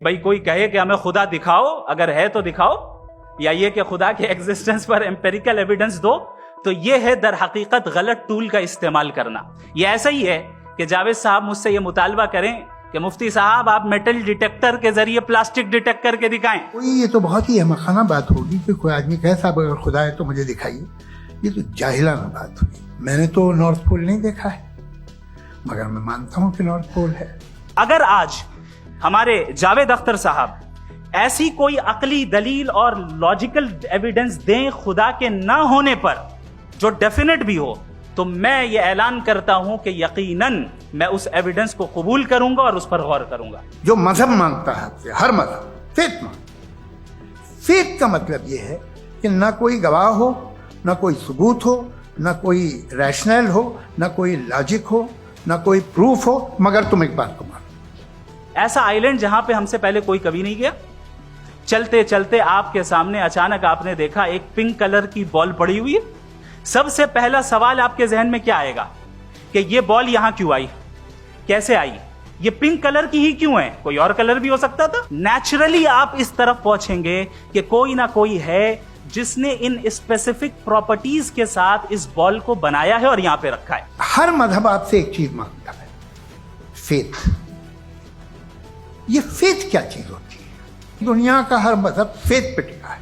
भाई कोई कहे कि हमें खुदा दिखाओ, अगर है तो दिखाओ, या ये कि खुदा के एग्जिस्टेंस पर एम्पेरिकल एविडेंस दो, तो ये है दर हकीकत गलत टूल का इस्तेमाल करना। ये ऐसा ही है कि जावेद साहब मुझसे ये मुतालबा करें कि मुफ्ती साहब आप मेटल डिटेक्टर के जरिए प्लास्टिक डिटेक्ट करके दिखाएं। कोई ये तो बहुत ही अहमखाना बात होगी कि कोई आदमी कहे साहब अगर खुदा है तो मुझे दिखाइए। ये तो जाहिलाना बात हुई। मैंने तो नॉर्थ पोल नहीं देखा है, मगर मैं मानता हूं कि नॉर्थ पोल है। अगर आज हमारे जावेद अख्तर साहब ऐसी कोई अकली दलील और लॉजिकल एविडेंस दें खुदा के ना होने पर जो डेफिनेट भी हो, तो मैं ये ऐलान करता हूं कि यकीनन मैं उस एविडेंस को कबूल करूंगा और उस पर गौर करूंगा। जो मजहब मांगता है आपसे, हर मजहब फेथ मांगता। फेथ का मतलब ये है कि ना कोई गवाह हो, ना कोई सबूत हो, ना कोई रैशनल हो, ना कोई लॉजिक हो, ना कोई प्रूफ हो, मगर तुम एक बात को मानो। ऐसा आइलैंड जहां पे हमसे पहले कोई कभी नहीं गया। चलते चलते आपके सामने अचानक आपने देखा एक पिंक कलर की बॉल पड़ी हुई है। सबसे पहला सवाल आपके जहन में क्या आएगा कि ये बॉल यहां क्यों आई, कैसे आई, ये पिंक कलर की ही क्यों है, कोई और कलर भी हो सकता था। नेचुरली आप इस तरफ पहुंचेंगे कि कोई ना कोई है जिसने इन स्पेसिफिक प्रॉपर्टीज के साथ इस बॉल को बनाया है और यहां पे रखा है। हर मजहब आपसे एक चीज मांगता है, फेथ। ये फेथ क्या चीज होती है? दुनिया का हर मजहब फेथ पे टिका है,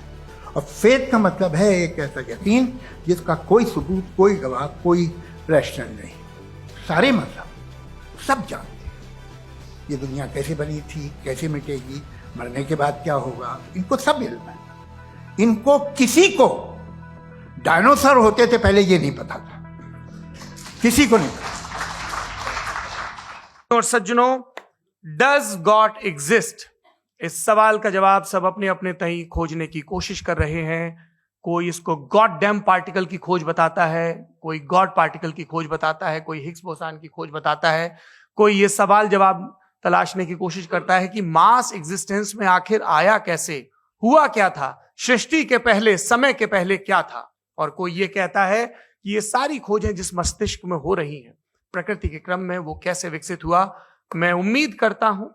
और फेथ का मतलब है एक ऐसा यकीन जिसका कोई सबूत, कोई गवाह, कोई रैशनल नहीं। सारे मजहब सब जानते हैं ये दुनिया कैसे बनी थी, कैसे मिटेगी, मरने के बाद क्या होगा, इनको सब इल्म है। इनको किसी को डायनासोर होते थे पहले ये नहीं पता था, किसी को नहीं पता। और सज्जनों, डज गॉड एग्जिस्ट? इस सवाल का जवाब सब अपने अपने तई खोजने की कोशिश कर रहे हैं। कोई इसको गॉड डैम पार्टिकल की खोज बताता है, कोई गॉड पार्टिकल की खोज बताता है, कोई हिग्स बोसान की खोज बताता है, कोई ये सवाल जवाब तलाशने की कोशिश करता है कि मास एग्जिस्टेंस में आखिर आया कैसे, हुआ क्या था, सृष्टि के पहले, समय के पहले क्या था। और कोई ये कहता है कि ये सारी खोजें जिस मस्तिष्क में हो रही हैं प्रकृति के क्रम में, वो कैसे विकसित हुआ। मैं उम्मीद करता हूं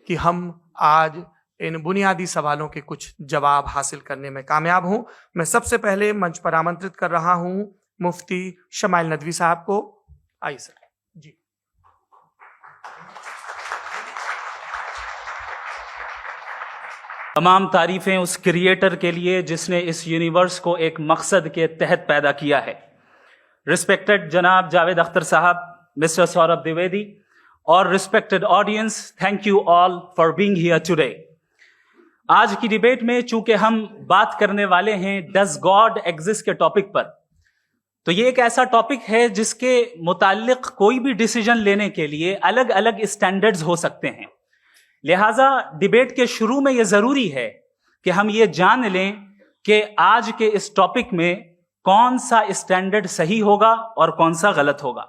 कि हम आज इन बुनियादी सवालों के कुछ जवाब हासिल करने में कामयाब हों। मैं सबसे पहले मंच पर आमंत्रित कर रहा हूं मुफ्ती शमाइल नदवी साहब को। आइए सर जी। तमाम तारीफें उस क्रिएटर के लिए जिसने इस यूनिवर्स को एक मकसद के तहत पैदा किया है। रिस्पेक्टेड जनाब जावेद अख्तर साहब, मिस्टर सौरभ द्विवेदी और respected audience, thank you all for being here today. आज की डिबेट में चूंकि हम बात करने वाले हैं डज गॉड एग्जिस्ट के टॉपिक पर, तो ये एक ऐसा टॉपिक है जिसके मुताल्लिक कोई भी डिसीजन लेने के लिए अलग अलग स्टैंडर्ड्स हो सकते हैं। लिहाजा डिबेट के शुरू में यह जरूरी है कि हम ये जान लें कि आज के इस टॉपिक में कौन सा स्टैंडर्ड सही होगा और कौन सा गलत होगा।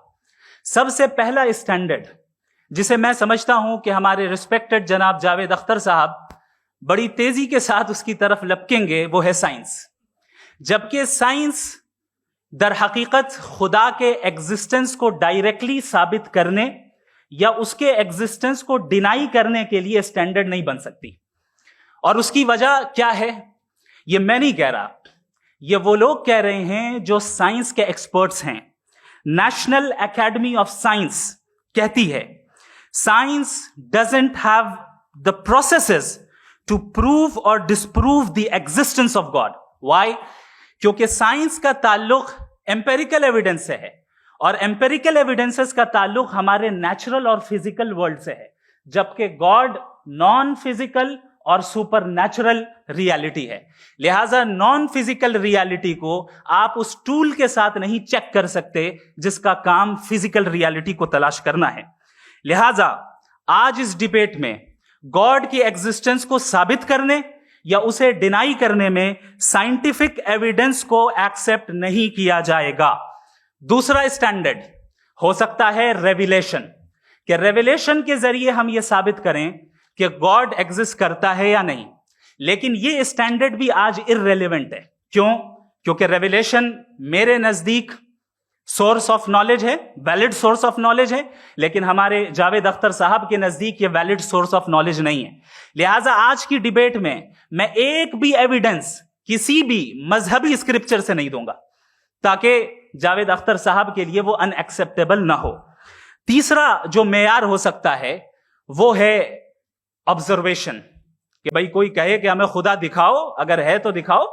सबसे पहला स्टैंडर्ड जिसे मैं समझता हूं कि हमारे रिस्पेक्टेड जनाब जावेद अख्तर साहब बड़ी तेजी के साथ उसकी तरफ लपकेंगे, वो है साइंस। जबकि साइंस दर हकीकत खुदा के एग्जिस्टेंस को डायरेक्टली साबित करने या उसके एग्जिस्टेंस को डिनाई करने के लिए स्टैंडर्ड नहीं बन सकती। और उसकी वजह क्या है, ये मैं नहीं कह रहा, ये वो लोग कह रहे हैं जो साइंस के एक्सपर्ट्स हैं। नेशनल एकेडमी ऑफ साइंस कहती है science doesn't have the processes to prove और disprove the existence of God. Why? क्योंकि साइंस का ताल्लुक एम्पेरिकल एविडेंस से है, और एम्पेरिकल एविडेंसेस का ताल्लुक हमारे नेचुरल और फिजिकल वर्ल्ड से है, जबकि गॉड नॉन फिजिकल और सुपर नेचुरल रियलिटी है। लिहाजा नॉन फिजिकल रियलिटी को आप उस टूल के साथ नहीं चेक कर सकते जिसका काम फिजिकल रियलिटी को तलाश करना है। लिहाजा आज इस डिबेट में गॉड की एग्जिस्टेंस को साबित करने या उसे डिनाई करने में साइंटिफिक एविडेंस को एक्सेप्ट नहीं किया जाएगा। दूसरा स्टैंडर्ड हो सकता है रेविलेशन, कि रेविलेशन के जरिए हम यह साबित करें कि गॉड एग्जिस्ट करता है या नहीं। लेकिन यह स्टैंडर्ड भी आज इररेलेवेंट है। क्यों? क्योंकि रेविलेशन मेरे नजदीक सोर्स ऑफ नॉलेज है, वैलिड सोर्स ऑफ नॉलेज है, लेकिन हमारे जावेद अख्तर साहब के नजदीक ये वैलिड सोर्स ऑफ नॉलेज नहीं है। लिहाजा आज की डिबेट में मैं एक भी एविडेंस किसी भी मजहबी स्क्रिप्चर से नहीं दूंगा, ताकि जावेद अख्तर साहब के लिए वो अनएक्सेप्टेबल ना हो। तीसरा जो मेयार हो सकता है वो है ऑब्जर्वेशन, कि भाई कोई कहे कि हमें खुदा दिखाओ, अगर है तो दिखाओ,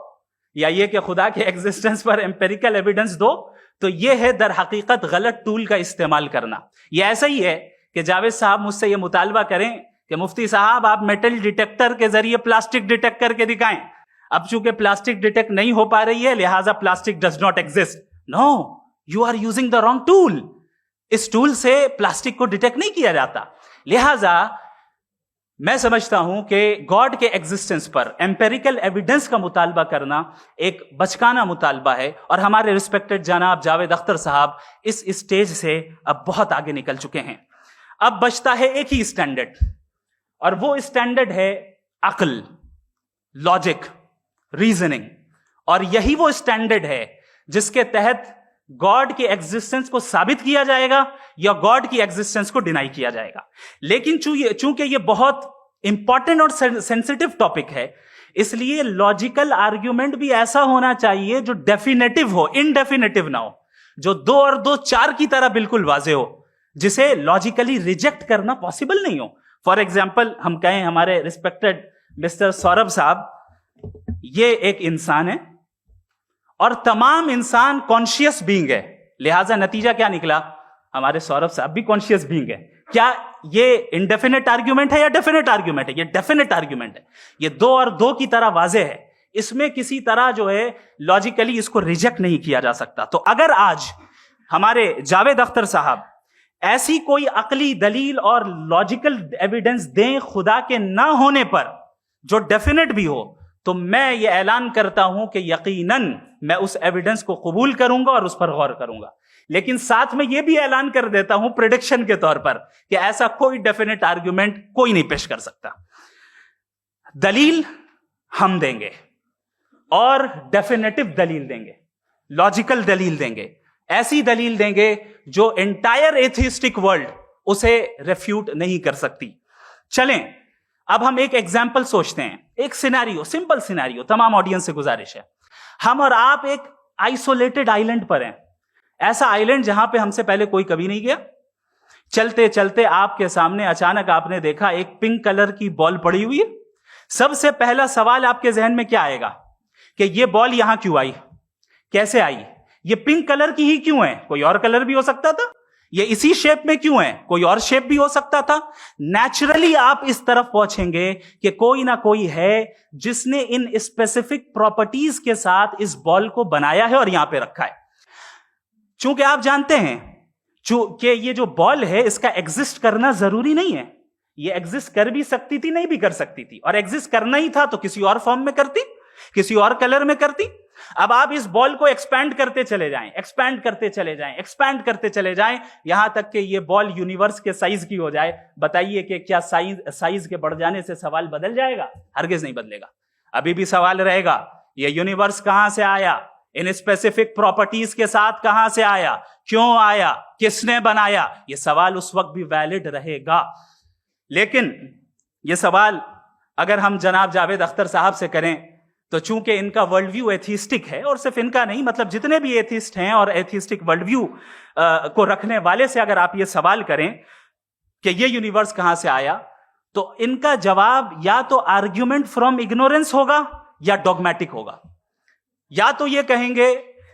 या ये कि खुदा के एग्जिस्टेंस पर एम्पेरिकल एविडेंस दो, तो ये है दर हकीकत गलत टूल का इस्तेमाल करना। ये ऐसा ही है कि जावेद साहब मुझसे ये मुतालबा करें कि मुफ्ती साहब आप मेटल डिटेक्टर के जरिए प्लास्टिक डिटेक्ट करके दिखाएं। अब चूंकि प्लास्टिक डिटेक्ट नहीं हो पा रही है, लिहाजा plastic does not exist. No, you are using the wrong tool. इस टूल से प्लास्टिक को डिटेक्ट नहीं किया जाता। लिहाजा मैं समझता हूं कि गॉड के एग्जिस्टेंस पर एम्पेरिकल एविडेंस का मुतालबा करना एक बचकाना मुतालबा है, और हमारे रिस्पेक्टेड जनाब जावेद अख्तर साहब इस स्टेज से अब बहुत आगे निकल चुके हैं। अब बचता है एक ही स्टैंडर्ड, और वो स्टैंडर्ड है अक्ल, लॉजिक, रीजनिंग। और यही वो स्टैंडर्ड है जिसके तहत गॉड के एग्जिस्टेंस को साबित किया जाएगा या गॉड की एग्जिस्टेंस को डिनाई किया जाएगा। लेकिन चूंकि ये बहुत इंपॉर्टेंट और सेंसिटिव टॉपिक है, इसलिए लॉजिकल आर्ग्यूमेंट भी ऐसा होना चाहिए जो डेफिनेटिव हो, इनडेफिनेटिव ना हो, जो 2 और 2 4 की तरह बिल्कुल वाजे हो, जिसे लॉजिकली रिजेक्ट करना पॉसिबल नहीं हो। फॉर एग्जाम्पल हम कहें हमारे रिस्पेक्टेड मिस्टर सौरभ साहब, ये एक इंसान है और तमाम इंसान कॉन्शियस बीइंग है, लिहाजा नतीजा क्या निकला, हमारे सौरभ साहब भी कॉन्शियस बीइंग है। क्या ये इनडेफिनेट आर्ग्यूमेंट है या डेफिनेट आर्ग्यूमेंट है? ये डेफिनेट आर्ग्यूमेंट है। ये 2 और 2 की तरह वाजे है, इसमें किसी तरह जो है लॉजिकली इसको रिजेक्ट नहीं किया जा सकता। तो अगर आज हमारे जावेद अख्तर साहब ऐसी कोई अकली दलील और लॉजिकल एविडेंस दें खुदा के ना होने पर जो डेफिनेट भी हो, तो मैं ये ऐलान करता हूं कि यकीनन मैं उस एविडेंस को कबूल करूंगा और उस पर गौर करूंगा। लेकिन साथ में यह भी ऐलान कर देता हूं प्रेडिक्शन के तौर पर कि ऐसा कोई डेफिनेट आर्ग्यूमेंट कोई नहीं पेश कर सकता। दलील हम देंगे और डेफिनेटिव दलील देंगे, लॉजिकल दलील देंगे, ऐसी दलील देंगे जो एंटायर एथिस्टिक वर्ल्ड उसे रेफ्यूट नहीं कर सकती। चलें अब हम एक एग्जाम्पल सोचते हैं, एक सिनेरियो, सिंपल सिनेरियो, तमाम ऑडियंस से गुजारिश है, हम और आप एक आइसोलेटेड आइलैंड पर हैं, ऐसा आइलैंड जहां पे हमसे पहले कोई कभी नहीं गया। चलते चलते आपके सामने अचानक आपने देखा एक पिंक कलर की बॉल पड़ी हुई है। सबसे पहला सवाल आपके जहन में क्या आएगा कि ये बॉल यहां क्यों आई, कैसे आई, ये पिंक कलर की ही क्यों है, कोई और कलर भी हो सकता था, ये इसी शेप में क्यों है, कोई और शेप भी हो सकता था। नेचुरली आप इस तरफ पहुंचेंगे कि कोई ना कोई है जिसने इन स्पेसिफिक प्रॉपर्टीज के साथ इस बॉल को बनाया है और यहां पे रखा है। चूंकि आप जानते हैं कि ये जो बॉल है इसका एग्जिस्ट करना जरूरी नहीं है, ये एग्जिस्ट कर भी सकती थी, नहीं भी कर सकती थी, और एग्जिस्ट करना ही था तो किसी और फॉर्म में करती, किसी और कलर में करती। अब आप इस बॉल को एक्सपैंड करते चले जाएं, एक्सपैंड करते चले जाएं, एक्सपैंड करते चले जाएं, यहां तक कि ये बॉल यूनिवर्स के साइज की हो जाए। बताइए कि क्या साइज के बढ़ जाने से सवाल बदल जाएगा? हरगिज नहीं बदलेगा। अभी भी सवाल रहेगा, ये यूनिवर्स कहां से आया, इन स्पेसिफिक प्रॉपर्टीज के साथ कहां से आया, क्यों आया, किसने बनाया, ये सवाल उस वक्त भी वैलिड रहेगा। लेकिन ये सवाल अगर हम जनाब जावेद अख्तर साहब से करें तो चूंकि इनका वर्ल्ड व्यू एथिस्टिक है, और सिर्फ इनका नहीं, मतलब जितने भी एथिस्ट हैं और एथिस्टिक वर्ल्ड व्यू को रखने वाले से अगर आप ये सवाल करें कि ये यूनिवर्स कहां से आया, तो इनका जवाब या तो आर्ग्यूमेंट फ्रॉम इग्नोरेंस होगा या डॉगमेटिक होगा। या तो ये कहेंगे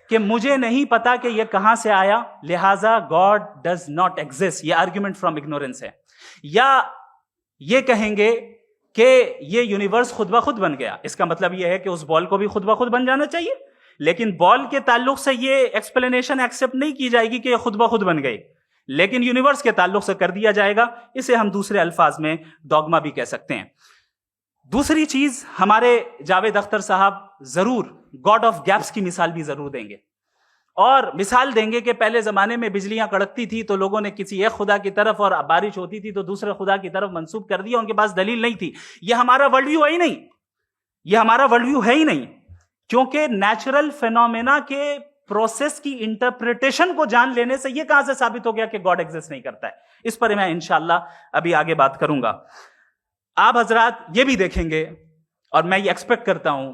कि मुझे नहीं पता कि ये कहां से आया, लिहाजा गॉड डज नॉट एग्जिस्ट, ये आर्ग्यूमेंट फ्रॉम इग्नोरेंस है। या ये कहेंगे कि ये यूनिवर्स खुद ब खुद बन गया, इसका मतलब ये है कि उस बॉल को भी खुद ब खुद बन जाना चाहिए। लेकिन बॉल के ताल्लुक से ये एक्सप्लेनेशन एक्सेप्ट नहीं की जाएगी कि ये खुद ब खुद बन गई, लेकिन यूनिवर्स के ताल्लुक से कर दिया जाएगा। इसे हम दूसरे अल्फाज में डॉगमा भी कह सकते हैं। दूसरी चीज, हमारे जावेद अख्तर साहब जरूर गॉड ऑफ गैप्स की मिसाल भी जरूर देंगे, और मिसाल देंगे कि पहले जमाने में बिजलियां कड़कती थी तो लोगों ने किसी एक खुदा की तरफ, और बारिश होती थी तो दूसरे खुदा की तरफ मंसूब कर दिया, उनके पास दलील नहीं थी। यह हमारा वर्ल्ड व्यू है ही नहीं, यह हमारा वर्ल्ड व्यू है ही नहीं, क्योंकि नेचुरल फेनोमेना के प्रोसेस की इंटरप्रिटेशन को जान लेने से यह कहां से साबित हो गया कि गॉड एग्जिस्ट नहीं करता है? इस पर मैं इंशाल्लाह अभी आगे बात करूंगा। आप हजरात ये भी देखेंगे और मैं ये एक्सपेक्ट करता हूं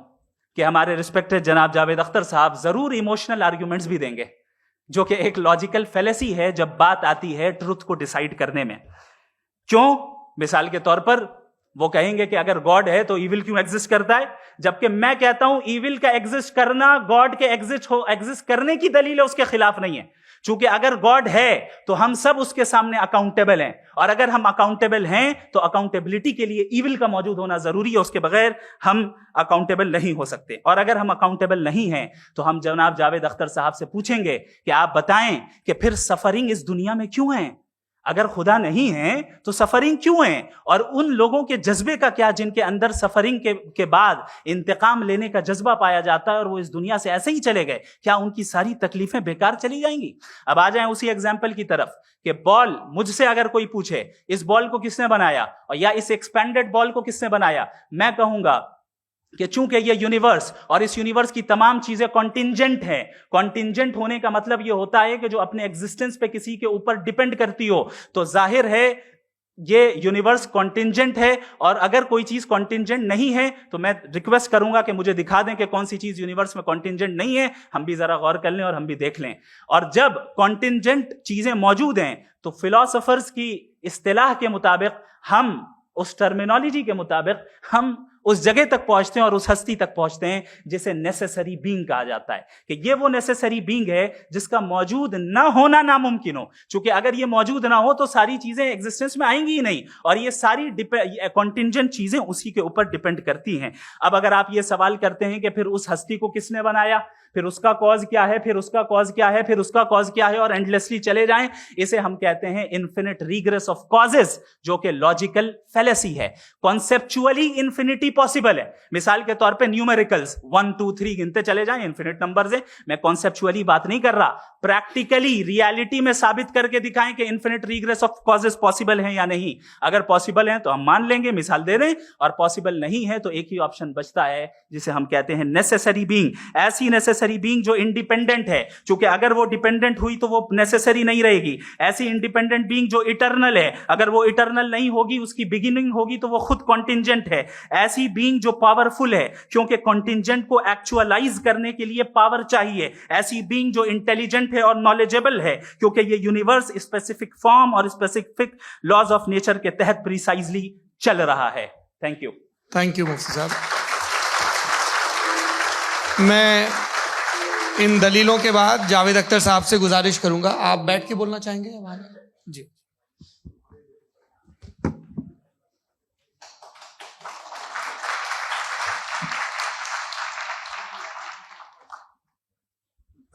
कि हमारे रिस्पेक्टेड जनाब जावेद अख्तर साहब जरूर इमोशनल आर्ग्यूमेंट्स भी देंगे, जो कि एक लॉजिकल फेलेसी है जब बात आती है ट्रुथ को डिसाइड करने में। क्यों? मिसाल के तौर पर वो कहेंगे कि अगर गॉड है तो इविल क्यों एग्जिस्ट करता है, जबकि मैं कहता हूं इविल का एग्जिस्ट करना गॉड के एग्जिस्ट करने की दलील है, उसके खिलाफ नहीं है। चूंकि अगर गॉड है तो हम सब उसके सामने अकाउंटेबल हैं, और अगर हम अकाउंटेबल हैं तो अकाउंटेबिलिटी के लिए इविल का मौजूद होना जरूरी है, उसके बगैर हम अकाउंटेबल नहीं हो सकते। और अगर हम अकाउंटेबल नहीं हैं तो हम जनाब जावेद अख्तर साहब से पूछेंगे कि आप बताएं कि फिर सफरिंग इस दुनिया में क्यों है? अगर खुदा नहीं है तो सफरिंग क्यों है? और उन लोगों के जज्बे का क्या जिनके अंदर सफरिंग के बाद इंतकाम लेने का जज्बा पाया जाता है और वो इस दुनिया से ऐसे ही चले गए, क्या उनकी सारी तकलीफें बेकार चली जाएंगी? अब आ जाएं उसी एग्जाम्पल की तरफ कि बॉल, मुझसे अगर कोई पूछे इस बॉल को किसने बनाया और या इस एक्सपेंडेड बॉल को किसने बनाया, मैं कहूंगा कि चूंकि ये यूनिवर्स और इस यूनिवर्स की तमाम चीजें कॉन्टिंजेंट हैं। कॉन्टिंजेंट होने का मतलब ये होता है कि जो अपने एग्जिस्टेंस पे किसी के ऊपर डिपेंड करती हो, तो जाहिर है ये यूनिवर्स कॉन्टिंजेंट है। और अगर कोई चीज कॉन्टिंजेंट नहीं है तो मैं रिक्वेस्ट करूंगा कि मुझे दिखा दें कि कौन सी चीज यूनिवर्स में कॉन्टिंजेंट नहीं है, हम भी जरा गौर कर लें और हम भी देख लें। और जब कॉन्टिंजेंट चीजें मौजूद हैं तो फिलोसोफर्स की इस्तिलाह के मुताबिक, हम उस टर्मिनोलॉजी के मुताबिक हम उस जगह तक पहुंचते हैं और उस हस्ती तक पहुंचते हैं जिसे नेसेसरी बीइंग कहा जाता है, कि ये वो नेसेसरी बीइंग है जिसका मौजूद ना होना नामुमकिन हो। क्योंकि अगर ये मौजूद ना हो तो सारी चीजें एग्जिस्टेंस में आएंगी ही नहीं, और ये सारी कॉन्टिंजेंट चीजें उसी के ऊपर डिपेंड करती हैं। अब अगर आप ये सवाल करते हैं कि फिर उस हस्ती को किसने बनाया, फिर उसका कॉज क्या है, फिर उसका कॉज क्या है, फिर उसका कॉज क्या है, और एंडलेसली चले जाएं, इसे हम कहते हैं इन्फिनिट रिग्रेस ऑफ कॉजेस, जो कि लॉजिकल फेलेसी है। कॉन्सेप्चुअली इन्फिनिटी पॉसिबल है। मिसाल के तौर पे न्यूमेरिकल्स 1 2 3 गिनते चले जाएं, इन्फिनिट नंबर्स हैं। मैं कॉन्सेप्चुअली बात नहीं कर रहा, प्रैक्टिकली रियलिटी में साबित करके दिखाएं कि infinite regress of causes possible है या नहीं। अगर पॉसिबल है तो हम मान लेंगे, मिसाल दे दें, और पॉसिबल नहीं है तो एक ही ऑप्शन बचता है जिसे हम कहते हैं नेसेसरी बीइंग। ऐसी नेसेसरी बीइंग जो इंडिपेंडेंट है, क्योंकि अगर वो डिपेंडेंट हुई तो वो नेसेसरी नहीं रहेगी। ऐसी इंडिपेंडेंट बीइंग जो इटर्नल है, अगर वो इटर्नल नहीं होगी, उसकी बिगिनिंग होगी, तो वो खुद कॉन्टिंजेंट है। ऐसी बीइंग जो पावरफुल है, क्योंकि कॉन्टिंजेंट को एक्चुअलाइज करने के लिए पावर चाहिए। ऐसी बीइंग जो इंटेलिजेंट है और नॉलेजेबल है, क्योंकि ये यूनिवर्स स्पेसिफिक फॉर्म और स्पेसिफिक लॉज ऑफ नेचर के तहत प्रिसाइजली चल रहा है। Thank you. थैंक यू मुफ्ती साहब। मैं इन दलीलों के बाद जावेद अख्तर साहब से गुजारिश करूंगा, आप बैठ के बोलना चाहेंगे हमारे? जी।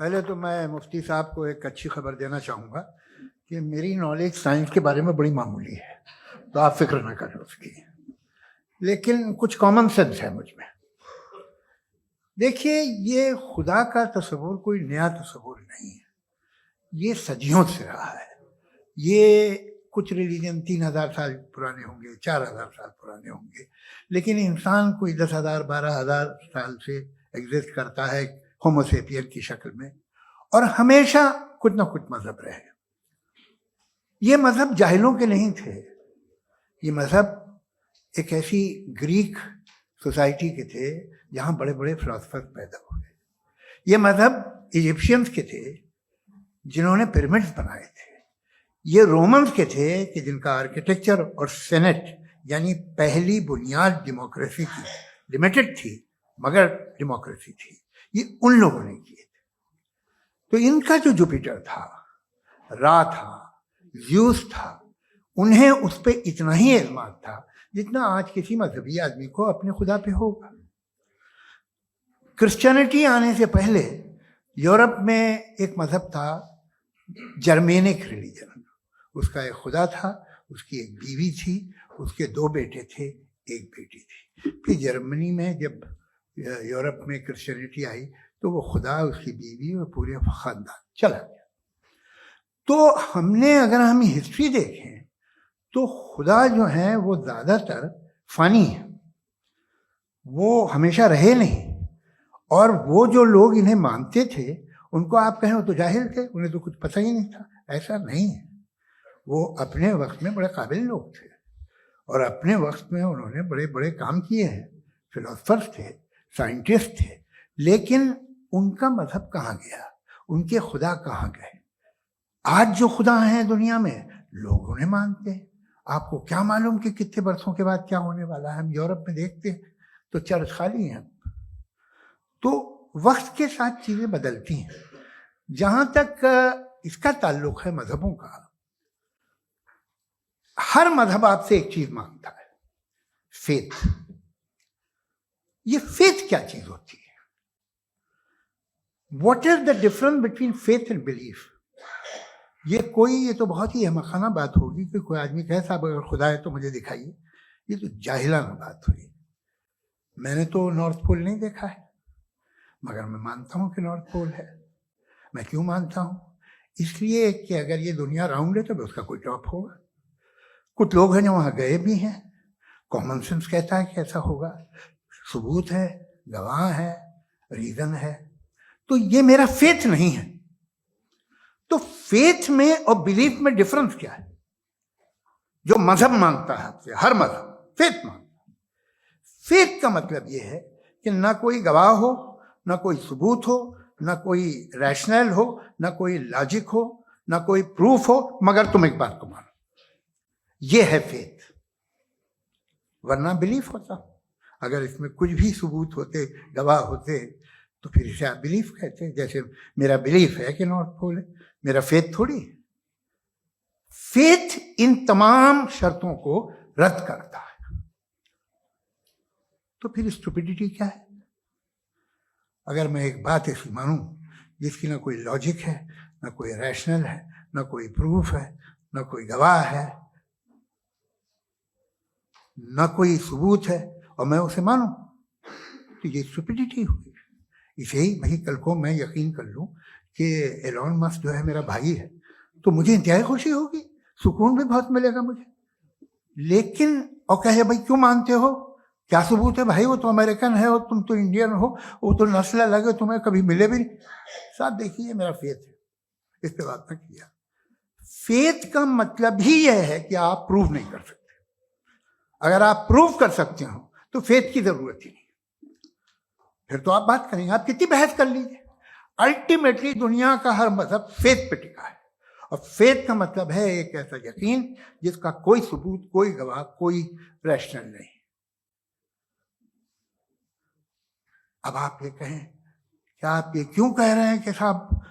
पहले तो मैं मुफ्ती साहब को एक अच्छी खबर देना चाहूँगा कि मेरी नॉलेज साइंस के बारे में बड़ी मामूली है, तो आप फिक्र ना करें उसकी, लेकिन कुछ कॉमन सेंस है मुझ में। देखिए, ये खुदा का तस्वुर कोई नया तस्वुर नहीं है, ये सदियों से रहा है। ये कुछ रिलीजन 3000 साल पुराने होंगे, 4000 साल पुराने होंगे, लेकिन इंसान कोई 10,000 12,000 साल से एग्जिस्ट करता है होमो सेपियन की शक्ल में, और हमेशा कुछ ना कुछ मजहब रहे। ये मजहब जाहिलों के नहीं थे, ये मजहब एक ऐसी ग्रीक सोसाइटी के थे जहाँ बड़े बड़े फिलोसफर पैदा हुए। ये मजहब इजिप्शियंस के थे जिन्होंने पिरामिड्स बनाए थे। ये रोमन्स के थे कि जिनका आर्किटेक्चर और सेनेट यानी पहली बुनियाद डेमोक्रेसी की, लिमिटेड थी मगर डेमोक्रेसी थी, ये उन लोगों ने किए थे। तो इनका जो जुपिटर था, रा था, ज़्यूस था, उन्हें उस पर इतना ही एतमाद था जितना आज किसी मजहबी आदमी को अपने खुदा पे होगा। क्रिश्चियनिटी आने से पहले यूरोप में एक मजहब था, जर्मेनिक रिलीजन। उसका एक खुदा था, उसकी एक बीवी थी, उसके 2 बेटे थे, एक बेटी थी। फिर जर्मनी में जब यूरोप में क्रिश्चियनिटी आई तो वो खुदा, उसकी बीवी और पूरे खानदान चला गया। तो अगर हम हिस्ट्री देखें तो खुदा जो है वो ज़्यादातर फ़ानी है, वो हमेशा रहे नहीं। और वो जो लोग इन्हें मानते थे उनको आप कहें वो तो जाहिल थे, उन्हें तो कुछ पता ही नहीं था। ऐसा नहीं है, वो अपने वक्त में बड़े काबिल लोग थे और अपने वक्त में उन्होंने बड़े बड़े काम किए हैं, फिलोसफर्स थे, साइंटिस्ट थे, लेकिन उनका मजहब कहाँ गया, उनके खुदा कहाँ गए? आज जो खुदा हैं दुनिया में लोग उन्हें मानते हैं। आपको क्या मालूम कि कितने बरसों के बाद क्या होने वाला है? हम यूरोप में देखते हैं तो चर्च खाली हैं। तो वक्त के साथ चीजें बदलती हैं। जहां तक इसका ताल्लुक है मजहबों का, हर मजहब आपसे एक चीज मांगता है, फेथ। ये फेथ क्या चीज होती है? What is the difference between faith and belief? ये तो बहुत ही अहमकाना बात होगी कि कोई आदमी कहे साहब अगर खुदा है तो मुझे दिखाइए। ये तो जाहिलाना बात हुई। मैंने तो नॉर्थ पोल नहीं देखा है, मगर मैं मानता हूं कि नॉर्थ पोल है। मैं क्यों मानता हूं? इसलिए कि अगर ये दुनिया राउंड है तो उसका कोई टॉप होगा। कुछ लोग हैं जो वहां गए भी हैं, कॉमन सेंस कहता है कि ऐसा होगा, सबूत है, गवाह है, रीजन है। तो ये मेरा फेथ नहीं है। तो फेथ में और बिलीफ में डिफरेंस क्या है? जो मजहब मांगता है आपसे, हर मजहब फेथ मांगता है। फेथ का मतलब यह है कि ना कोई गवाह हो, ना कोई सबूत हो, ना कोई रैशनल हो, ना कोई लॉजिक हो, ना कोई प्रूफ हो, मगर तुम एक बात को मानो। यह है फेथ। वरना बिलीफ होता। अगर इसमें कुछ भी सबूत होते, गवाह होते, तो फिर इसे आप बिलीफ कहते। जैसे मेरा बिलीफ है कि नॉर्थ पोल है, मेरा फेथ थोड़ी है। फेथ इन तमाम शर्तों को रद्द करता है। तो फिर स्टुपिडिटी क्या है? अगर मैं एक बात ऐसी मानूं जिसकी ना कोई लॉजिक है, ना कोई रैशनल है, ना कोई प्रूफ है, ना कोई गवाह है, ना कोई सबूत है, और मैं उसे मानूं, तो ये स्टुपिडिटी हुई। इसे ही भाई कल को मैं यकीन कर लूं कि एलॉन मस्क जो है मेरा भाई है, तो मुझे इंतहाई खुशी होगी, सुकून भी बहुत मिलेगा मुझे। लेकिन और कहे भाई क्यों मानते हो, क्या सबूत है? भाई वो तो अमेरिकन है और तुम तो इंडियन हो, वो तो नस्ल अलग है, तुम्हें कभी मिले भी नहीं। साहब देखिए मेरा फेथ है, इस पे बात न किया। फेथ का मतलब ही यह है कि आप प्रूव नहीं कर सकते। अगर आप प्रूव कर सकते हो तो फेथ की जरूरत ही नहीं, फिर तो आप बात करेंगे, आप कितनी बहस कर लीजिए। अल्टीमेटली दुनिया का हर मजहब फेथ पे टिका है, और फेथ का मतलब है एक ऐसा यकीन जिसका कोई सबूत, कोई गवाह, कोई रैशनल नहीं। अब आप ये कहें, क्या आप ये क्यों कह रहे हैं कि साहब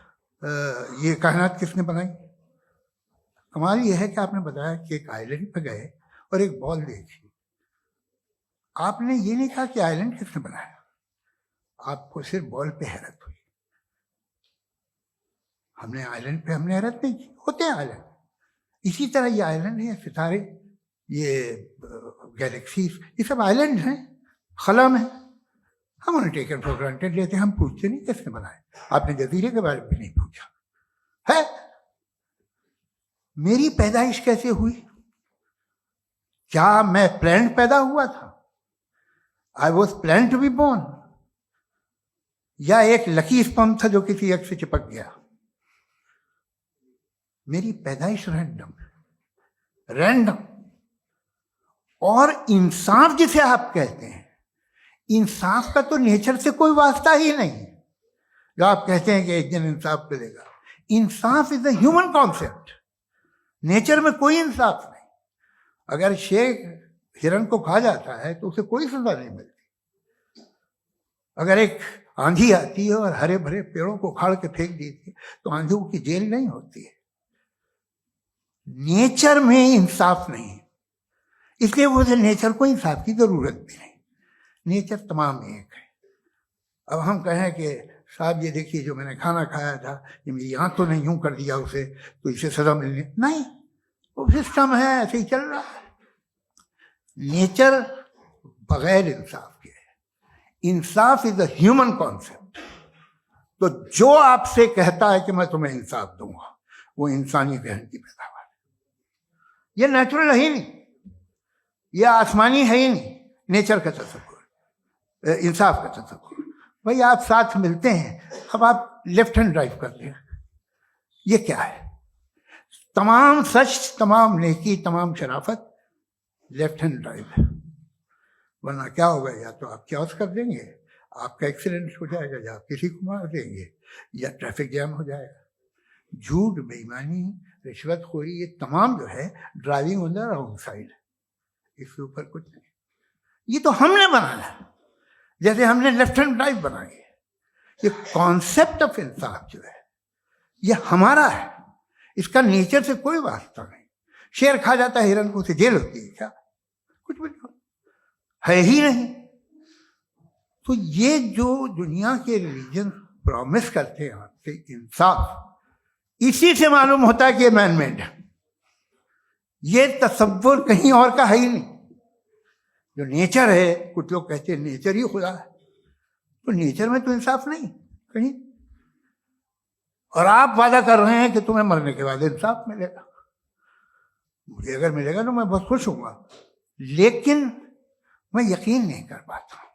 ये कायनात किसने बनाई? कमाल ये है कि आपने बताया कि एक आइलैंड पे गए और एक बॉल देखी। आपने ये नहीं कहा कि आइलैंड किसने बनाया, आपको सिर्फ बॉल पे हैरत हुई। हमने आइलैंड पे हमने हैरत नहीं की, होते हैं आइलैंड। इसी तरह ये आइलैंड है, सितारे, ये गैलेक्सीज, ये सब आइलैंड हैं, खला में। हम उन्हें टेकन फॉर ग्रांटेड लेते हैं, हम पूछते नहीं किसने बनाए। आपने जजीरे के बारे में नहीं पूछा है। मेरी पैदाइश कैसे हुई? क्या मैं प्लान्ड पैदा हुआ था? I was plan to be born, या एक लकी स्पर्म था जो किसी एग से चिपक गया? मेरी पैदाइश रैंडम। और इंसाफ जिसे आप कहते हैं, इंसाफ का तो नेचर से कोई वास्ता ही नहीं। जो आप कहते हैं कि एक दिन इंसाफ मिलेगा, इंसाफ is a human concept. Nature में कोई इंसाफ नहीं। अगर शेर हिरन को खा जाता है तो उसे कोई सजा नहीं मिलती। अगर एक आंधी आती है और हरे भरे पेड़ों को उखाड़ के फेंक देती है तो आंधियों की जेल नहीं होती है। नेचर में इंसाफ नहीं, इसलिए वो नेचर को इंसाफ की जरूरत भी नहीं। नेचर तमाम एक है। अब हम कहें कि साहब ये देखिए जो मैंने खाना खाया था, ये मेरी आंख तो नहीं यूं कर दिया उसे, तो इसे सजा मिलनी नहीं। वो सिस्टम है, ऐसे ही चल रहा है। नेचर बगैर इंसाफ के है। इंसाफ इज अ ह्यूमन कॉन्सेप्ट। तो जो आपसे कहता है कि मैं तुम्हें इंसाफ दूंगा, वो इंसानी जहन की पैदावार है। ये नेचुरल है ही नहीं, ये आसमानी है ही नहीं। नेचर का तसव्वुर, इंसाफ का तसव्वुर भाई आप साथ मिलते हैं, अब आप लेफ्ट हैंड ड्राइव करते हैं, ये क्या है? तमाम सच, तमाम नेकी, तमाम शराफत लेफ्ट हैंड ड्राइव है। वरना क्या होगा, या तो आप क्योस कर देंगे, आपका एक्सीडेंट हो जाएगा, या आप किसी को मार देंगे, या ट्रैफिक जैम हो जाएगा। झूठ, बेईमानी, रिश्वतखोरी, ये तमाम जो है driving on the wrong side, इसके ऊपर कुछ नहीं। ये तो हमने बनाया, जैसे हमने लेफ्ट हैंड ड्राइव बनाई है। ये कॉन्सेप्ट ऑफ इंसाफ जो है ये हमारा है, इसका नेचर से कोई वास्ता नहीं। शेर खा जाता है हिरन को, उसे जेल होती है क्या? कुछ भी नहीं, है ही नहीं। तो ये जो दुनिया के रिलीजन प्रॉमिस करते हैं आपसे इंसाफ, इसी से मालूम होता है कि मैन मेड है। ये तसव्वुर कहीं और का है ही नहीं। जो नेचर है, कुछ लोग कहते हैं नेचर ही खुदा है, तो नेचर में तो इंसाफ नहीं कहीं। और आप वादा कर रहे हैं कि तुम्हें मरने के बाद इंसाफ मिलेगा। मुझे अगर मिलेगा तो मैं बहुत खुश हूँगा, लेकिन मैं यकीन नहीं कर पाता हूँ,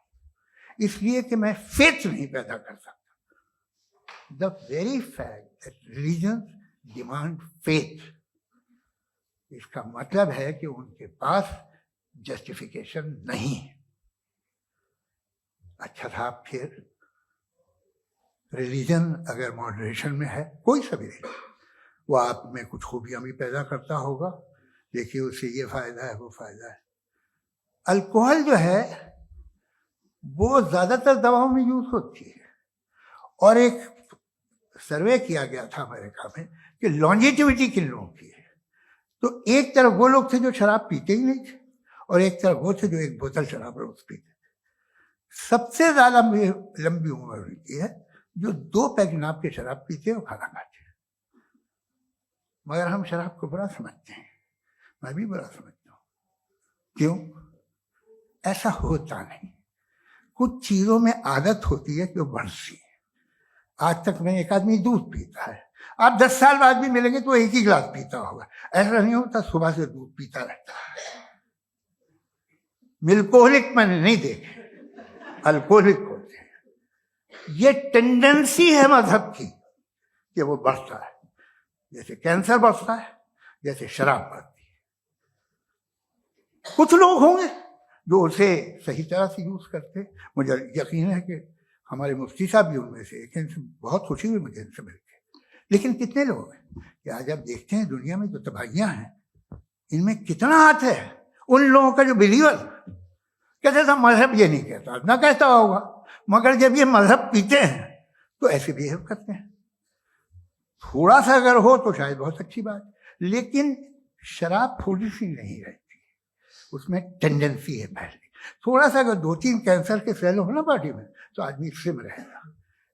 इसलिए कि मैं फेथ नहीं पैदा कर सकता। The very fact that religion demand faith, इसका मतलब है कि उनके पास जस्टिफिकेशन नहीं है। अच्छा साहब, फिर रिलीजन अगर मॉडरेशन में है, कोई सा भी रिलीजन, वो आप में कुछ खूबियां भी पैदा करता होगा। देखिए उससे ये फायदा है, वो फायदा है। अल्कोहल जो है वो ज्यादातर दवाओं में यूज होती है, और एक सर्वे किया गया था अमेरिका में कि लॉन्जेटिविटी किन लोगों की है। तो एक तरफ वो लोग थे जो शराब पीते ही नहीं थे, और एक तरफ वो थे जो एक बोतल शराब रोज पीते थे। सबसे ज्यादा लंबी उम्र उनकी है जो 2 पैक नाप के शराब पीते और खाना खाते हैं। मगर हम शराब को बुरा समझते हैं, मैं भी बुरा समझता हूँ। क्यों? ऐसा होता नहीं। कुछ चीजों में आदत होती है कि वो बढ़ती है। आज तक में एक आदमी दूध पीता है, आप 10 साल बाद भी मिलेंगे तो एक ही गिलास पीता होगा। ऐसा नहीं होता, सुबह से दूध पीता रहता है। मिल्कोहलिक मैंने नहीं देखे, अल्कोहलिक होते हैं। ये टेंडेंसी है मजहब की कि वो बढ़ता है, जैसे कैंसर बढ़ता है, जैसे शराब बढ़ती है। कुछ लोग होंगे जो उसे सही तरह से यूज करते। मुझे यकीन है कि हमारे मुफ्ती साहब भी उनमें से एक, इनसे बहुत खुशी हुई मुझे इनसे मिलकर। लेकिन कितने लोग हैं कि आज आप देखते हैं दुनिया में जो तबाहियां हैं, इनमें कितना हाथ है उन लोगों का जो बिलीवर कहते था मजहब ये नहीं कहता, ना कहता होगा, मगर जब ये मजहब पीते हैं तो ऐसे बिहेव करते हैं। थोड़ा सा अगर हो तो शायद बहुत अच्छी बात, लेकिन शराब थोड़ी सी नहीं रहती, उसमें टेंडेंसी है पहले। थोड़ा सा अगर 2-3 कैंसर के सेल हो ना बॉडी में तो आदमी सिम रहेगा,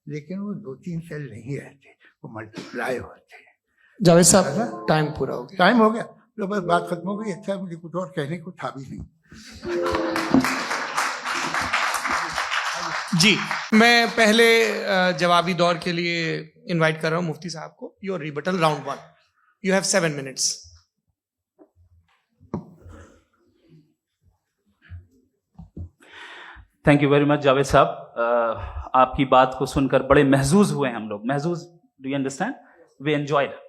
लेकिन वो 2-3 सेल नहीं रहते, वो मल्टीप्लाई होते हैं। जावेद साहब, टाइम पूरा हो गया। टाइम हो गया तो बस बात खत्म हो गई। अच्छा, मुझे कुछ और कहने को था भी नहीं। जी, मैं पहले जवाबी दौर के लिए इनवाइट कर रहा हूं मुफ्ती साहब को। Your rebuttal round 1, you have 7 minutes। Thank you very much Javed साहब। आपकी बात को सुनकर बड़े महजूज हुए हम लोग। महजूज, do you understand? We enjoyed.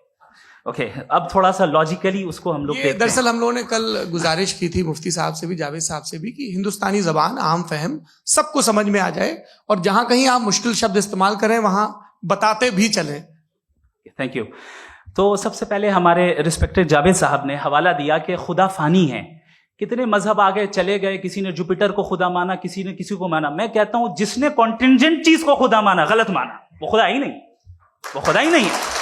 Okay, अब थोड़ा सा लॉजिकली उसको हम लोग देखते हैं। दरअसल हम लोगों ने कल गुजारिश की थी मुफ्ती साहब से भी, जावेद साहब से भी, कि हिंदुस्तानी जबान आम फहम सबको समझ में आ जाए, और जहां कहीं आप मुश्किल शब्द इस्तेमाल करें वहां बताते भी चलें। Thank you. तो सबसे पहले हमारे रिस्पेक्टेड जावेद साहब ने हवाला दिया कि खुदा फानी है। कितने मजहब आगे चले गए, किसी ने जुपिटर को खुदा माना, किसी ने किसी को माना। मैं कहता हूं जिसने कॉन्टिंजेंट चीज को खुदा माना, गलत माना, वो खुदा ही नहीं, वो खुदा ही नहीं है।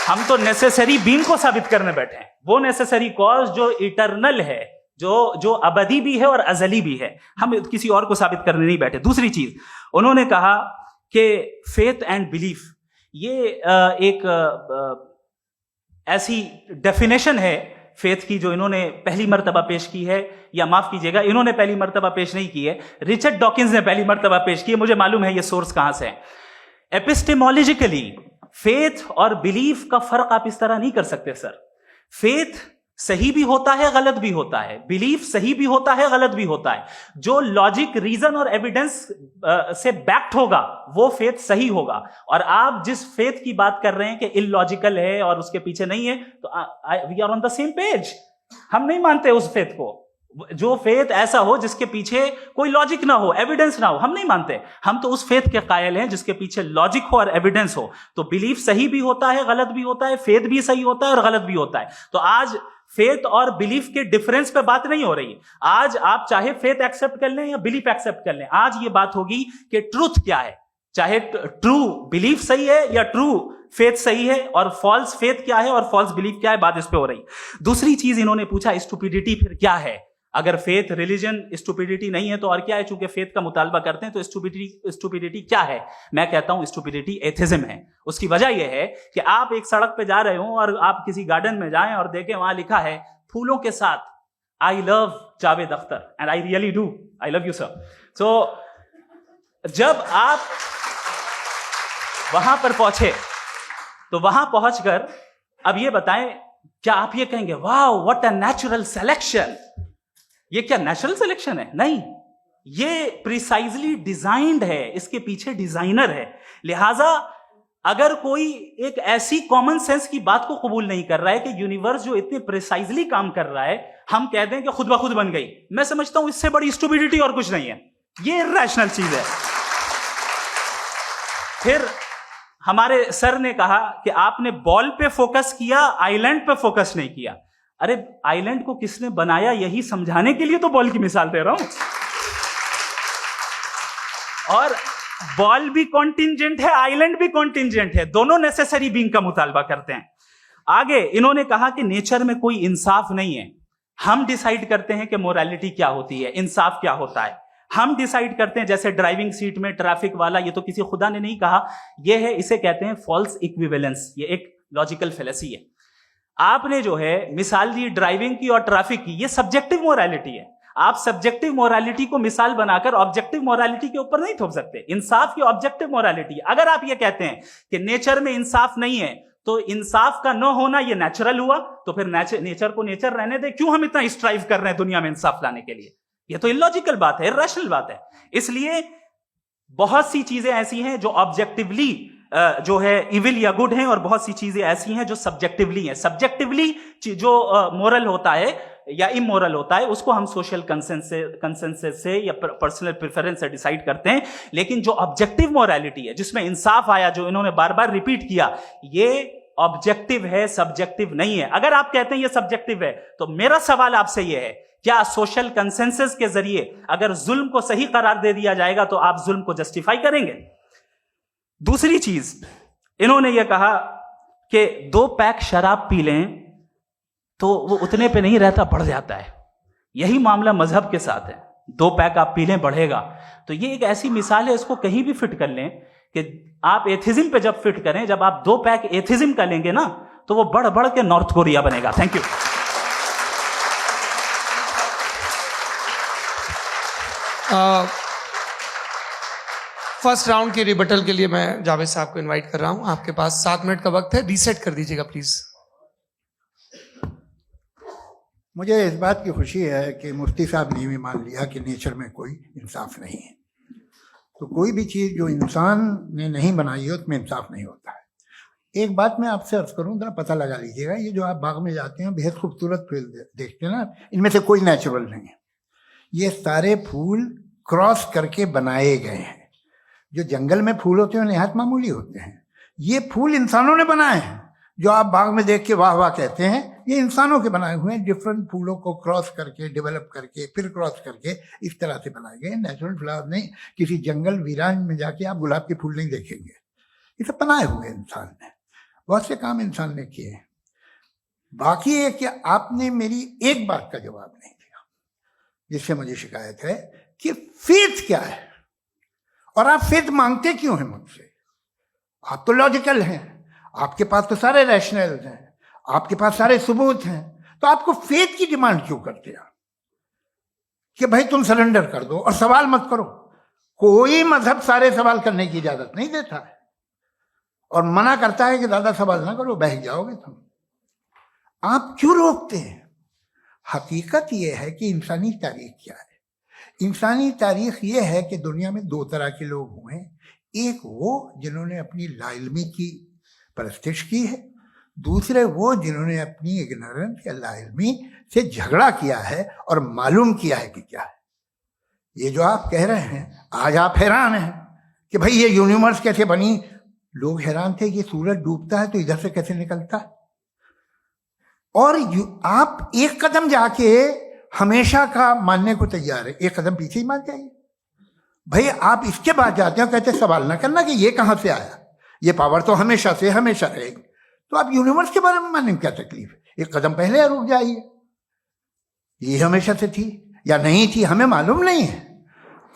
हम तो नेसेसरी बीइंग को साबित करने बैठे हैं, वो नेसेसरी कॉज जो इटरनल है, जो अबदी भी है और अजली भी है। हम किसी और को साबित करने नहीं बैठे। दूसरी चीज उन्होंने कहा कि फेथ एंड बिलीफ, ये एक ऐसी डेफिनेशन है फेथ की जो इन्होंने पहली मर्तबा पेश की है, या माफ कीजिएगा, इन्होंने पहली मर्तबा पेश नहीं की है, रिचर्ड डॉकिंस ने पहली मर्तबा पेश की है। मुझे मालूम है ये सोर्स कहां से है। एपिस्टेमोलॉजिकली फेथ और बिलीफ का फर्क आप इस तरह नहीं कर सकते सर। फेथ सही भी होता है, गलत भी होता है। बिलीफ सही भी होता है, गलत भी होता है। जो लॉजिक, रीजन और एविडेंस से बैक्ड होगा वो फेथ सही होगा। और आप जिस फेथ की बात कर रहे हैं कि इलॉजिकल है और उसके पीछे नहीं है, तो we are on the same page. हम नहीं मानते उस फेथ को। जो फेथ ऐसा हो जिसके पीछे कोई लॉजिक ना हो, एविडेंस ना हो, हम नहीं मानते। हम तो उस फेथ के कायल हैं जिसके पीछे लॉजिक हो और एविडेंस हो। तो बिलीफ सही भी होता है, गलत भी होता है, फेथ भी सही होता है और गलत भी होता है। तो आज फेथ और बिलीफ के डिफरेंस पे बात नहीं हो रही। आज आप चाहे फेथ एक्सेप्ट कर लें या बिलीफ एक्सेप्ट कर लें, आज ये बात होगी कि ट्रूथ क्या है। चाहे ट्रू बिलीफ सही है या ट्रू फेथ सही है, और फॉल्स फेथ क्या है और फॉल्स बिलीफ क्या है, बात इस पे हो रही। दूसरी चीज इन्होंने पूछा, स्टुपिडिटी फिर क्या है? अगर फेथ, रिलीजन स्टुपिडिटी नहीं है तो और क्या है? चूंकि फेथ का मुतालबा करते हैं तो स्टुपिडिटी क्या है? मैं कहता हूं स्टुपिडिटी एथिज्म है। उसकी वजह यह है कि आप एक सड़क पे जा रहे हो और आप किसी गार्डन में जाएं और देखें वहां लिखा है फूलों के साथ, I love Javed Akhtar and I really do, I love you sir. So जब आप वहां पर पहुंचे तो वहां पहुंचकर अब ये बताएं, क्या आप ये कहेंगे wow what a natural selection? ये क्या नेचुरल सिलेक्शन है? नहीं, ये प्रिसाइजली डिजाइंड है, इसके पीछे डिजाइनर है। लिहाजा अगर कोई एक ऐसी कॉमन सेंस की बात को कबूल नहीं कर रहा है कि यूनिवर्स जो इतने प्रिसाइजली काम कर रहा है, हम कह दें कि खुद ब खुद बन गई, मैं समझता हूं इससे बड़ी स्टुपिडिटी और कुछ नहीं है। ये इरैशनल चीज है। फिर हमारे सर ने कहा कि आपने बॉल पे फोकस किया, आइलैंड पे फोकस नहीं किया। अरे आइलैंड को किसने बनाया, यही समझाने के लिए तो बॉल की मिसाल दे रहा हूं। और बॉल भी कॉन्टिंजेंट है, आइलैंड भी कॉन्टिंजेंट है, दोनों नेसेसरी बीइंग का मुतालबा करते हैं। आगे इन्होंने कहा कि नेचर में कोई इंसाफ नहीं है। हम डिसाइड करते हैं कि मोरालिटी क्या होती है, इंसाफ क्या होता है। हम डिसाइड करते हैं, जैसे ड्राइविंग सीट में ट्रैफिक वाला, ये तो किसी खुदा ने नहीं कहा, ये है, इसे कहते हैं फॉल्स इक्विवेलेंस। ये एक लॉजिकल फेलेसी है। आपने जो है मिसाल दी ड्राइविंग की और ट्रैफिक की, ये सब्जेक्टिव मोरालिटी है। आप सब्जेक्टिव मोरालिटी को मिसाल बनाकर ऑब्जेक्टिव मोरालिटी के ऊपर नहीं थोप सकते। इंसाफ की ऑब्जेक्टिव मोरालिटी है। अगर आप ये कहते हैं कि नेचर में इंसाफ नहीं है, तो इंसाफ का न होना ये नेचुरल हुआ, तो फिर नेचर को नेचर रहने दे। क्यों हम इतना स्ट्राइव कर रहे हैं दुनिया में इंसाफ लाने के लिए? ये तो इलॉजिकल बात है, इरैशनल बात है। इसलिए बहुत सी चीजें ऐसी हैं जो ऑब्जेक्टिवली जो है इविल या गुड हैं, और बहुत सी चीजें ऐसी हैं जो सब्जेक्टिवली हैं। सब्जेक्टिवली जो मोरल होता है या इमोरल होता है, उसको हम सोशल कंसेंसस से या पर्सनल प्रेफरेंस से डिसाइड करते हैं। लेकिन जो ऑब्जेक्टिव मोरालिटी है, जिसमें इंसाफ आया, जो इन्होंने बार बार रिपीट किया, ये ऑब्जेक्टिव है, सब्जेक्टिव नहीं है। अगर आप कहते हैं ये सब्जेक्टिव है, तो मेरा सवाल आपसे यह है, क्या सोशल कंसेंसस के जरिए अगर जुल्म को सही करार दे दिया जाएगा तो आप जुल्म को जस्टिफाई करेंगे? दूसरी चीज इन्होंने यह कहा कि 2 पैक शराब पी लें तो वो उतने पे नहीं रहता, बढ़ जाता है। यही मामला मजहब के साथ है। 2 पैक आप पी लें, बढ़ेगा। तो ये एक ऐसी मिसाल है, इसको कहीं भी फिट कर लें कि आप एथिज्म पे जब फिट करें, जब आप 2 पैक एथिज्म का लेंगे ना, तो वो बढ़ बढ़ के नॉर्थ कोरिया बनेगा। Thank you. फर्स्ट राउंड के रिबटल के लिए मैं जावेद साहब को इनवाइट कर रहा हूं। आपके पास 7 मिनट का वक्त है, रीसेट कर दीजिएगा प्लीज। मुझे इस बात की खुशी है कि मुफ्ती साहब ने भी मान लिया कि नेचर में कोई इंसाफ नहीं है। तो कोई भी चीज़ जो इंसान ने नहीं बनाई है उसमें इंसाफ नहीं होता है। एक बात मैं आपसे अर्ज करूं, जरा पता लगा लीजिएगा, ये जो आप बाग में जाते हैं बेहद खूबसूरत फूल देखते हैं ना, इनमें से कोई नेचुरल नहीं है। ये सारे फूल क्रॉस करके बनाए गए हैं। जो जंगल में फूल होते हैं निहायत मामूली होते हैं। ये फूल इंसानों ने बनाए हैं। जो आप बाग में देख के वाह वाह कहते हैं, ये इंसानों के बनाए हुए हैं। डिफरेंट फूलों को क्रॉस करके, डेवलप करके, फिर क्रॉस करके इस तरह से बनाए गए। नेचुरल फ्लावर नहीं। किसी जंगल वीरान में जाके आप गुलाब के फूल नहीं देखेंगे। ये सब बनाए हुए इंसान ने, बहुत से काम इंसान ने किए। बाकी है कि आपने मेरी एक बात का जवाब नहीं दिया, जिससे मुझे शिकायत है कि फेथ क्या है और आप फेथ मांगते क्यों हैं मुझसे? आप तो लॉजिकल हैं, आपके पास तो सारे रैशनल हैं, आपके पास सारे सबूत हैं, तो आपको फेथ की डिमांड क्यों करते हैं कि भाई तुम सरेंडर कर दो और सवाल मत करो? कोई मजहब सारे सवाल करने की इजाजत नहीं देता है और मना करता है कि ज्यादा सवाल ना करो, बह जाओगे तुम। आप क्यों रोकते हैं? हकीकत ये है कि इंसानी तारीख क्या है। इंसानी तारीख ये है कि दुनिया में दो तरह के लोग हुए हैं। एक वो जिन्होंने अपनी लाइल्मी की परस्तिश की है, दूसरे वो जिन्होंने अपनी इग्नोरेंस या लाइल्मी से झगड़ा किया है और मालूम किया है कि क्या है। ये जो आप कह रहे हैं, आज आप हैरान हैं कि भाई ये यूनिवर्स कैसे बनी। लोग हैरान थे कि सूरज डूबता है तो इधर से कैसे निकलता है। और आप एक कदम जाके हमेशा का मानने को तैयार है, एक कदम पीछे ही मान जाइए। भाई आप इसके बाद जाते हो, कहते सवाल ना करना कि ये कहां से आया, ये पावर तो हमेशा से हमेशा रहेगी। तो आप यूनिवर्स के बारे में मानने में क्या तकलीफ है? एक कदम पहले रुक जाइए। ये हमेशा से थी या नहीं थी हमें मालूम नहीं है।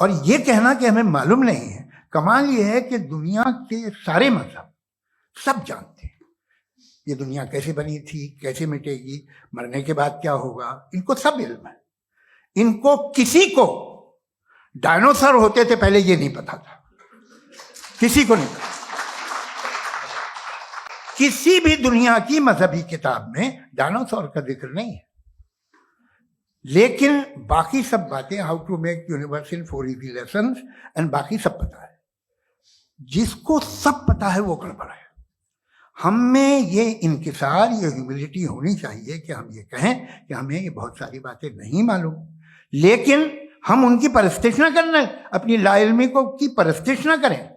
और ये कहना कि हमें मालूम नहीं है, कमाल ये है कि दुनिया के सारे मजहब सब जानते हैं ये दुनिया कैसे बनी थी, कैसे मिटेगी, मरने के बाद क्या होगा, इनको सब इल्म है। इनको किसी को डायनासोर होते थे पहले ये नहीं पता था, किसी को नहीं पता। किसी भी दुनिया की मजहबी किताब में डायनासोर का जिक्र नहीं है। लेकिन बाकी सब बातें, how to make universe in 4 easy lessons and बाकी सब पता है। जिसको सब पता है वो गड़बड़ है। हम में ये इंकिसार, ये ह्यूमिलिटी होनी चाहिए कि हम ये कहें कि हमें ये बहुत सारी बातें नहीं मालूम, लेकिन हम उनकी परस्तिश ना करें, अपनी लाइल्मी को की परस्तिश ना करें,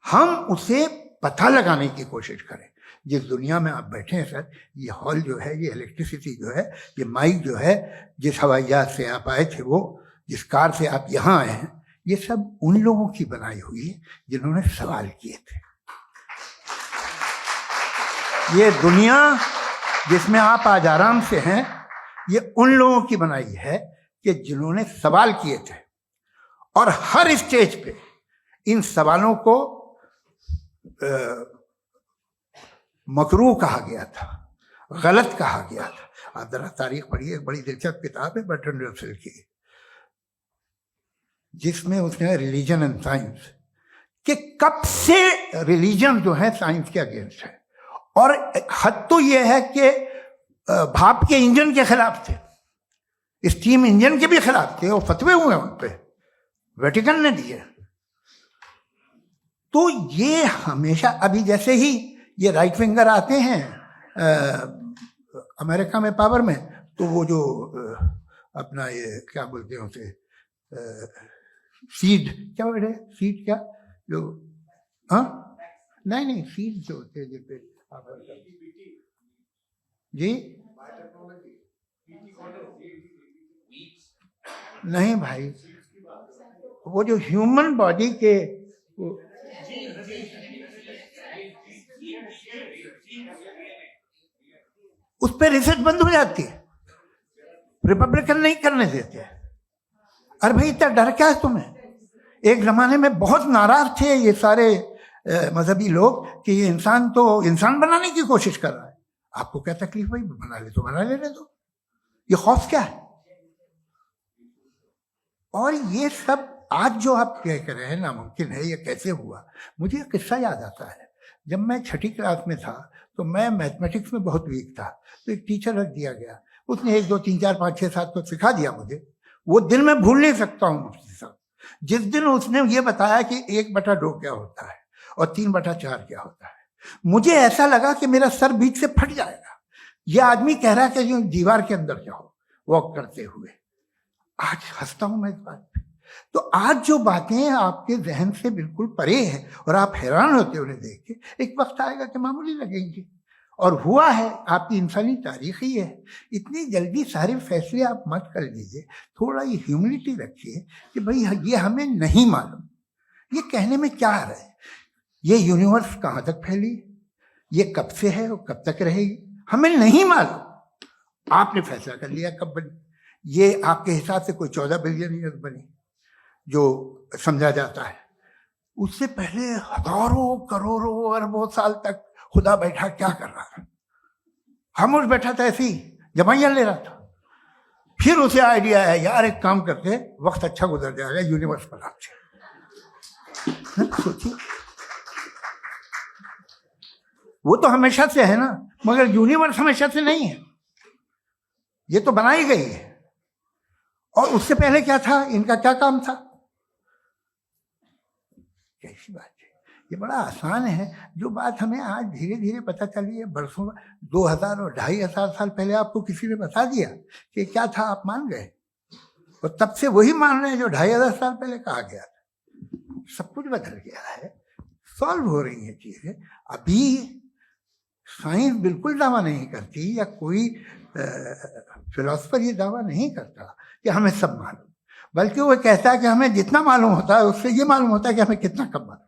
हम उसे पता लगाने की कोशिश करें। जिस दुनिया में आप बैठे हैं सर, ये हॉल जो है, ये इलेक्ट्रिसिटी जो है, ये माइक जो है, जिस हवाई जहाज से आप आए थे, वो जिस कार से आप यहाँ आए हैं, ये सब उन लोगों की बनाई हुई है जिन्होंने सवाल किए थे। ये दुनिया जिसमें आप आज आराम से हैं, ये उन लोगों की बनाई है कि जिन्होंने सवाल किए थे। और हर स्टेज पे इन सवालों को मकरूह कहा गया था, गलत कहा गया था। आप जरा तारीख पढ़िए, एक बड़ी दिलचस्प किताब है बर्ट्रैंड रसेल की, जिसमें उसने रिलीजन एंड साइंस कि कब से रिलीजन जो है साइंस के अगेंस्ट है। और हद तो यह है कि भाप के इंजन के खिलाफ थे, स्टीम इंजन के भी खिलाफ थे, और फतवे हुए उन पे, वेटिकन ने दिए। तो ये हमेशा, अभी जैसे ही ये राइट विंगर आते हैं अमेरिका में पावर में, तो वो जो अपना ये क्या बोलते हैं उसे, सीड क्या वर्ड है, सीड क्या जो, हाँ नहीं सीड जो होते हैं जिसपे जी, नहीं भाई, वो जो ह्यूमन बॉडी के उस पर रिसर्च बंद हो जाती है, रिपब्लिकन नहीं करने देते। अरे भाई इतना डर क्या है तुम्हें? एक जमाने में बहुत नाराज थे ये सारे मजहबी लोग कि ये इंसान तो इंसान बनाने की कोशिश कर रहा है। आपको क्या तकलीफ भाई, बना ले तो बना लेने दो, ये खौफ क्या है? और ये सब आज जो आप कह रहे हैं नामुमकिन है, ये कैसे हुआ? मुझे एक किस्सा याद आता है। जब मैं 6ठी क्लास में था तो मैं मैथमेटिक्स में बहुत वीक था, तो एक टीचर रख दिया गया, उसने 1 2 3 4 5 6 7 तो सिखा दिया मुझे। वो दिन मैं भूल नहीं सकता हूँ मुफ्ती साहब, जिस दिन उसने ये बताया कि 1/2 क्या होता है और 3/4 क्या होता है। मुझे ऐसा लगा कि मेरा सर बीच से फट जाएगा। यह आदमी कह रहा है कि जो दीवार के अंदर जाओ वॉक करते हुए। आज हंसता हूं मैं इस बात पे। तो आज जो बातें आपके जहन से बिल्कुल परे है और आप हैरान होते हो उन्हें देख के, एक वक्त आएगा कि मामूली लगेंगे। और हुआ है, आपकी इंसानी तारीख ही है। इतनी जल्दी सारे फैसले आप मत कर लीजिए, थोड़ा ये ह्यूमिलिटी रखिए कि भाई ये हमें नहीं मालूम। ये कहने में क्या आ रहा है? ये यूनिवर्स कहाँ तक फैली, ये कब से है और कब तक रहेगी, हमें नहीं मालूम। आपने फैसला कर लिया कब बनी। ये आपके हिसाब से कोई 14 बिलियन ईयर बनी जो समझा जाता है। उससे पहले हजारों करोड़ों अरबों साल तक खुदा बैठा क्या कर रहा था? खामोश बैठा था, ऐसी जमाइयां ले रहा था। फिर उसे आइडिया है, यार एक काम करते, वक्त अच्छा गुजर जाएगा, यूनिवर्स बनाते। सोचिए, वो तो हमेशा से है ना, मगर यूनिवर्स हमेशा से नहीं है। ये तो बनाई गई है। और उससे पहले क्या था, इनका क्या काम था? कैसी बात है, ये बड़ा आसान है। जो बात हमें आज धीरे धीरे पता चली है, बरसों 2000 और 2500 साल पहले आपको किसी ने बता दिया कि क्या था, आप मान गए, और तब से वही मान रहे हैं जो 2500 साल पहले कहा गया था। सब कुछ बदल गया है, सॉल्व हो रही हैं चीजें। अभी साइंस बिल्कुल दावा नहीं करती, या कोई फिलोसफर ये दावा नहीं करता कि हमें सब मालूम, बल्कि वो कहता है कि हमें जितना मालूम होता है उससे ये मालूम होता है कि हमें कितना कम मालूम।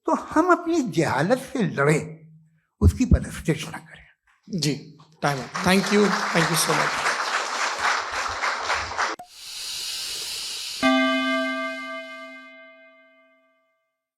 तो हम अपनी जहालत से लड़े, उसकी परस्तिश न करें। जी, time. Thank you so much.